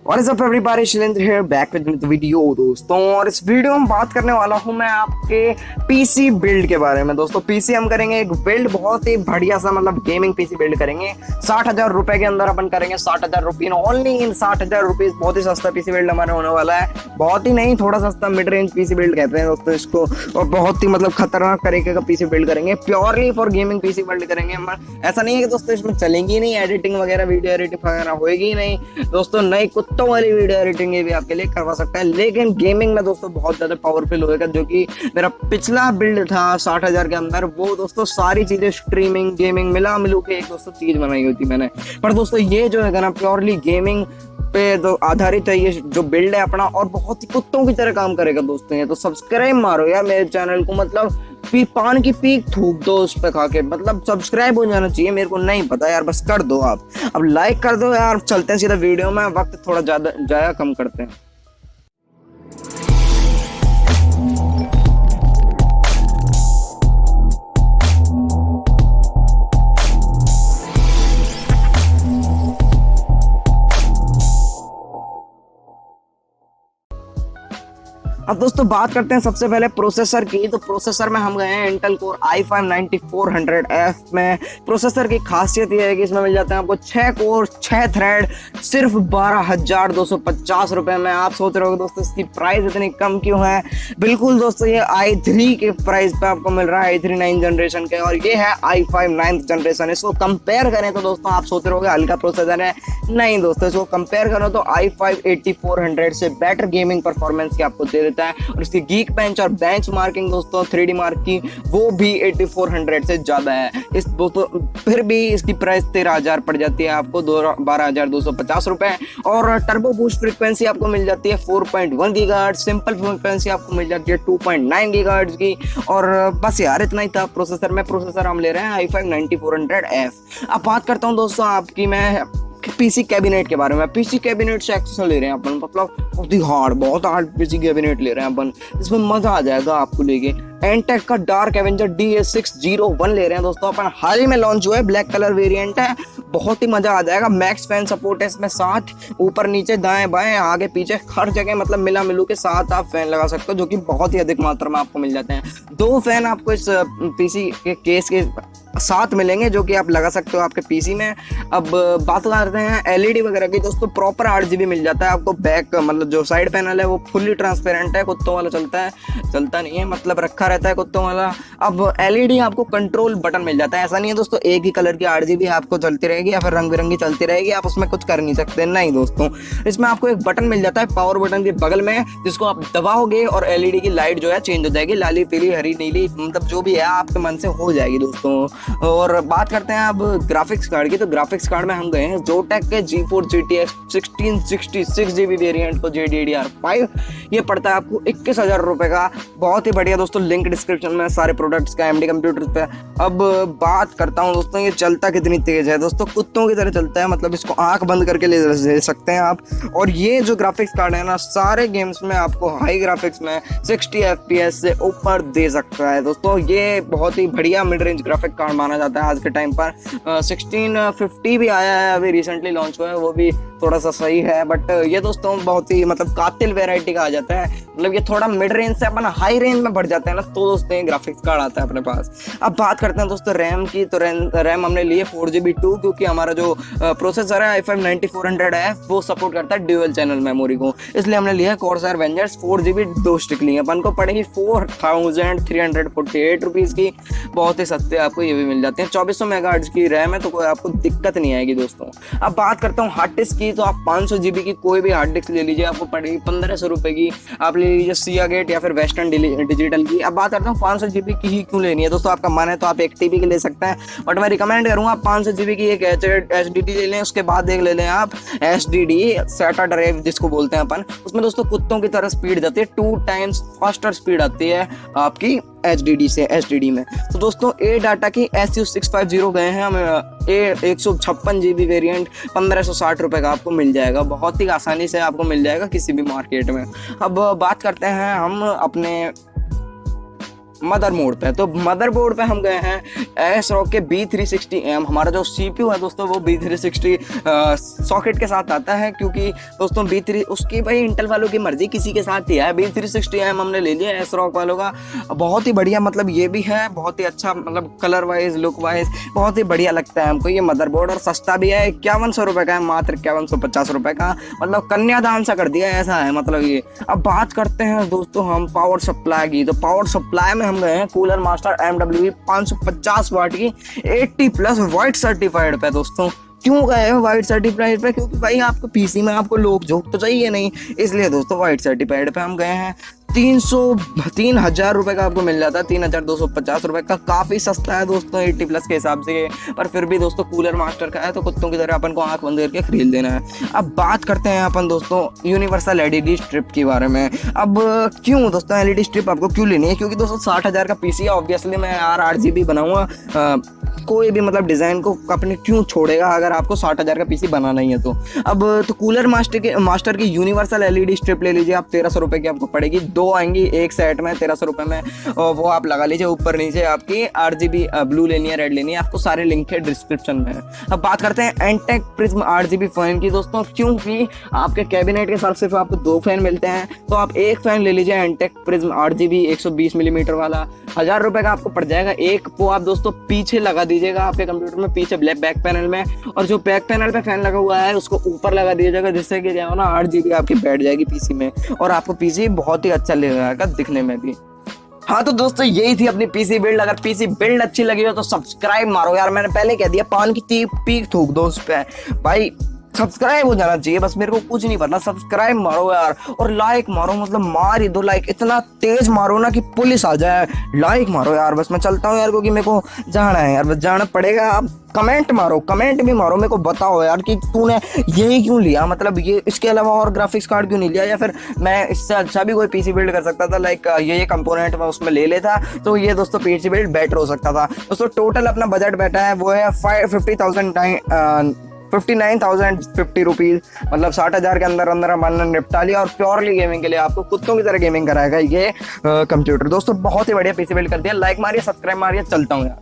What is up everybody, Shailendra here back with the video दोस्तों। और इस वीडियो में बात करने वाला हूं मैं आपके पीसी बिल्ड के बारे में। दोस्तों पीसी हम करेंगे एक बिल्ड, बहुत ही बढ़िया सा मतलब गेमिंग पीसी बिल्ड करेंगे। 60,000 रुपए के अंदर अपन करेंगे। 60,000 रुपये ओनली इन 60,000 रुपीज। बहुत ही सस्ता पीसी बिल्ड हमारा होने वाला है। बहुत ही नहीं, थोड़ा सस्ता मिड रेंज पीसी बिल्ड कहते हैं दोस्तों इसको। और बहुत ही मतलब खतरनाक तरीके का पीसी बिल्ड करेंगे, purely for gaming PC build करेंगे हम। ऐसा नहीं है कि दोस्तों इसमें चलेंगी नहीं एडिटिंग वगैरह, वीडियो एडिटिंग वगैरह होएगी नहीं दोस्तों। नई कुत्तों वाली वीडियो एडिटिंग भी आपके लिए करवा सकता है, लेकिन गेमिंग में दोस्तों बहुत ज्यादा पावरफुल होएगा। जो कि मेरा पिछला बिल्ड था 60,000 के अंदर, वो दोस्तों सारी चीजें स्ट्रीमिंग गेमिंग मिला मिलू के एक दोस्तों चीज बनाई हुई थी मैंने। पर दोस्तों ये जो है ना प्योरली गेमिंग पे तो आधारित है ये जो बिल्ड है अपना, और बहुत ही कुत्तों की तरह काम करेगा दोस्तों। ये तो सब्सक्राइब मारो यार मेरे चैनल को, मतलब पान की पीक थूक दो उस पे खा के, मतलब सब्सक्राइब हो जाना चाहिए। मेरे को नहीं पता यार, बस कर दो आप। अब लाइक कर दो यार। चलते हैं सीधा वीडियो में, वक्त थोड़ा ज्यादा जाया कम करते हैं। अब दोस्तों बात करते हैं सबसे पहले प्रोसेसर की। तो प्रोसेसर में हम गए हैं इंटेल कोर i5 9400F में। प्रोसेसर की खासियत यह है कि इसमें मिल जाते हैं आपको 6 कोर 6 थ्रेड सिर्फ 12,250 रुपए में। आप सोच रहे हो दोस्तों इसकी प्राइस इतनी कम क्यों है? बिल्कुल दोस्तों, ये i3 के प्राइस पे आपको मिल रहा है, i3 9th जनरेशन के, और ये है i5 9th जनरेशन। इसको कंपेयर करें तो दोस्तों आप सोच रहे हो हल्का प्रोसेसर है, नहीं दोस्तों। इसको कंपेयर करो तो i5 8400 से बेटर गेमिंग परफॉर्मेंस की आपको दे देता है। और इसकी गीक बेंच और बेंच मार्किंग दोस्तों 3D मार्क की, वो भी 8400 से ज्यादा है। इस दोस्तों फिर भी इसकी प्राइस 13,000 पड़ जाती है आपको, 12,250 रुपए। और टर्बो बूस्ट फ्रीक्वेंसी आपको मिल जाती है 4.1 गीगाहर्ट्ज। सिंपल फ्रीक्वेंसी आपको मिल जाती है 2.9 गीगाहर्ट्ज की। और बस यार इतना ही था प्रोसेसर में। प्रोसेसर हम ले रहे हैं i5 9400F। अब बात करता हूँ दोस्तों आपकी मैं पीसी कैबिनेट के बारे में। पीसी कैबिनेट सेक्शन ले रहे हैं अपन, मतलब बहुत हार्ड पीसी कैबिनेट ले रहे हैं अपन। इसमें मजा आ जाएगा आपको लेके। एंटेक का डार्क एवेंजर DS601 ले रहे हैं दोस्तों अपन। हाल ही में लॉन्च हुआ है, ब्लैक कलर वेरिएंट है। बहुत ही मजा आ जाएगा। मैक्स फैन सपोर्ट है इसमें 7, ऊपर नीचे दाएं बाएं आगे पीछे हर जगह, मतलब मिला मिलू के 7 आप फैन लगा सकते हो, जो कि बहुत ही अधिक मात्रा में आपको मिल जाते हैं। 2 फैन आपको इस पीसी के केस के साथ मिलेंगे, जो कि आप लगा सकते हो आपके पीसी में। अब बात करते हैं एलईडी वगैरह की दोस्तों। प्रॉपर 8GB मिल जाता है आपको। बैक मतलब जो साइड पैनल है वो फुल्ली ट्रांसपेरेंट है। कुत्तों वाला चलता नहीं है, मतलब रखा रहता है कुत्तों वाला। अब एलईडी आपको कंट्रोल बटन मिल जाता है। ऐसा नहीं है दोस्तों एक ही कलर की 8GB आपको चलती रहेगी या फिर रंग बिरंगी चलती रहेगी, आप उसमें कुछ कर नहीं सकते। नहीं दोस्तों, इसमें आपको एक बटन मिल जाता है पावर बटन के बगल में, जिसको आप दबाओगे और एलईडी की लाइट जो है चेंज हो जाएगी, लाली पीली हरी नीली, मतलब जो भी है आपके मन से हो जाएगी दोस्तों। और बात करते हैं अब ग्राफिक्स कार्ड की। तो ग्राफिक्स कार्ड में हम गए हैं जोटेक के GeForce GTX 1666GB वेरिएंट को, GDDR5। ये पड़ता है आपको 21,000 रुपए का। बहुत ही बढ़िया दोस्तों, लिंक डिस्क्रिप्शन में सारे प्रोडक्ट्स का AMD कंप्यूटर पे। अब बात करता हूँ दोस्तों ये चलता कितनी तेज है दोस्तों, कुत्तों की तरह चलता है, मतलब इसको आंख बंद करके ले सकते हैं आप। और ये जो ग्राफिक्स कार्ड है ना, सारे गेम्स में आपको हाई ग्राफिक्स में 60 FPS से ऊपर दे सकता है दोस्तों। ये बहुत ही बढ़िया मिड रेंज ग्राफिक कार्ड माना जाता है आज के टाइम पर। 1650 भी आया है, अभी रिसेंटली लॉन्च हुआ है, वो भी थोड़ा सा सही है। बट ये दोस्तों बहुत ही मतलब कातिल वेराइटी का आ जाता है, मतलब ये थोड़ा मिड रेंज से अपन हाई रेंज में बढ़ जाते हैं ना, तो दोस्तों ग्राफिक्स कार्ड आता है अपने पास। अब बात करते हैं दोस्तों रैम की। तो रैम हमने लिए 4GB2, क्योंकि हमारा जो प्रोसेसर है i5 9400F वो सपोर्ट करता है ड्यूअल चैनल मेमोरी को, इसलिए हमने लिया कॉर्सर वेंजर्स 4GB 2 स्टिक लिए। अपन को पड़ेगी 4,348 रुपीज की। बहुत ही सस्ते आपको ये भी मिल जाते हैं। 2400 मेगाहर्ट्ज की रैम है, तो कोई आपको दिक्कत नहीं आएगी दोस्तों। अब बात करता हूँ हार्ड डिस्क की। तो आप 500GB की कोई भी हार्ड डिस्क ले लीजिए, आपको पड़ेगी 1500 रुपए की। आप ले लीजिए सियागेट या फिर वेस्टर्न डिजिटल की। अब बात करता हूँ 500GB की ही क्यों लेनी है दोस्तों, आपका मन है तो आप 1TB की ले सकते हैं, बट मैं रिकमेंड करूँगा 500GB की एक HDD ले लें। उसके बाद देख ले लें आप SDD SATA ड्राइव जिसको बोलते हैं अपन। उसमें दोस्तों कुत्तों की तरह स्पीड जाती है, 2 टाइम्स फास्टर स्पीड आती है आपकी HDD से SDD में। तो दोस्तों ए डाटा की SU650 गए हैं हम। 156GB वेरिएंट 1560 रुपए का आपको मिल जाएगा, बहुत ही आसानी से आपको मिल जाएगा किसी भी मार्केट में। अब बात करते हैं हम अपने मदरबोर्ड पे। तो मदरबोर्ड पे हम गए हैं ASRock के B360M। हमारा जो CPU है दोस्तों वो B360 सॉकेट के साथ आता है, क्योंकि दोस्तों B3 उसकी भाई इंटेल वालों की मर्जी, किसी के साथ ही है। B360M हमने ले लिया ASRock वालों का, बहुत ही बढ़िया, मतलब ये भी है बहुत ही अच्छा, मतलब कलर वाइज लुक वाइज बहुत ही बढ़िया लगता है हमको ये मदरबोर्ड। और सस्ता भी है, 5100 रुपये का है, मात्र 5150 रुपये का, मतलब कन्यादान सा कर दिया ऐसा है मतलब ये। अब बात करते हैं दोस्तों हम पावर सप्लाई की। तो पावर सप्लाई में हम गए हैं कूलर मास्टर MWE 550 वाट की 80+ वाइट सर्टिफाइड पे। दोस्तों क्यों गए हो वाइट सर्टिफाइड पे? क्योंकि भाई आपको पीसी में आपको लोग झोंक तो चाहिए नहीं, इसलिए दोस्तों वाइट सर्टिफाइड पे हम गए हैं। 3,000 रुपये का आपको मिल जाता है, 3,250 रुपये का, काफ़ी सस्ता है दोस्तों 80+ के हिसाब से। पर फिर भी दोस्तों कूलर मास्टर का है तो कुत्तों की तरह अपन को आंख बंद करके खरीद लेना है। अब बात करते हैं अपन दोस्तों यूनिवर्सल LED स्ट्रिप के बारे में। अब क्यों दोस्तों LED स्ट्रिप आपको क्यों लेनी है? क्योंकि दोस्तों 60,000 का PC है, ऑब्वियसली मैं यार 8GB बनाऊँगा, कोई भी मतलब डिज़ाइन को अपने क्यों छोड़ेगा अगर आपको 60,000 का PC बनाना ही है तो। अब तो कूलर मास्टर की यूनिवर्सल LED स्ट्रिप ले लीजिए आप, 1300 रुपये की आपको पड़ेगी, 2 आएंगी एक सेट में 1300 रुपये में, और वो आप लगा लीजिए ऊपर नीचे। आपकी RGB ब्लू लेनी है, रेड लेनी है, आपको सारे लिंक है डिस्क्रिप्शन में। अब बात करते हैं एंटेक प्रिज्म RGB फैन की दोस्तों, क्योंकि आपके कैबिनेट के हिसाब से आपको 2 फैन मिलते हैं, तो आप एक फैन ले लीजिए एंटेक प्रिज्म RGB 120 मिलीमीटर वाला, 1000 रुपये का आपको पड़ जाएगा एक। वो आप दोस्तों पीछे लगा दीजिएगा आपके कंप्यूटर में, पीछे बैक पैनल में, और जो बैक पैनल पे फैन लगा हुआ है उसको ऊपर लगा दीजिएगा, जिससे कि क्या हो ना 8GB आपकी बैठ जाएगी PC में, और आपको PC बहुत ही अच्छा लगेगा दिखने में भी। हाँ तो दोस्तों यही थी अपनी PC बिल्ड। अगर PC बिल्ड अच्छी लगी हो तो सब्सक्राइब मारो यार, मैंने पहले कह दिया, पान की पीक थूक दो उस पे भाई, सब्सक्राइब हो जाना चाहिए बस, मेरे को कुछ नहीं करना, सब्सक्राइब मारो यार, और लाइक मारो, मतलब मार ही दो लाइक, इतना तेज मारो ना कि पुलिस आ जाए। लाइक मारो यार, बस मैं चलता हूँ यार, क्योंकि मेरे को जाना है यार, बस जाना पड़ेगा। आप कमेंट मारो, कमेंट भी मारो, मेरे को बताओ यार कि तूने यही क्यों लिया, मतलब ये इसके अलावा और ग्राफिक्स कार्ड क्यों नहीं लिया, या फिर मैं इससे अच्छा भी कोई PC बिल्ड कर सकता था, लाइक ये कंपोनेंट मैं उसमें ले लेता तो ये दोस्तों PC बिल्ड बेटर हो सकता था। दोस्तों टोटल अपना बजट बैठा है वो है 59,050 रुपीज़, मतलब 60,000 के अंदर अंदर हमने निपटा लिया, और प्योरली गेमिंग के लिए आपको कुत्तों की तरह गेमिंग कराएगा ये कंप्यूटर। दोस्तों बहुत ही बढ़िया PC बिल्ड कर दिया, लाइक मारिए, सब्सक्राइब मारिए, चलता हूँ यार।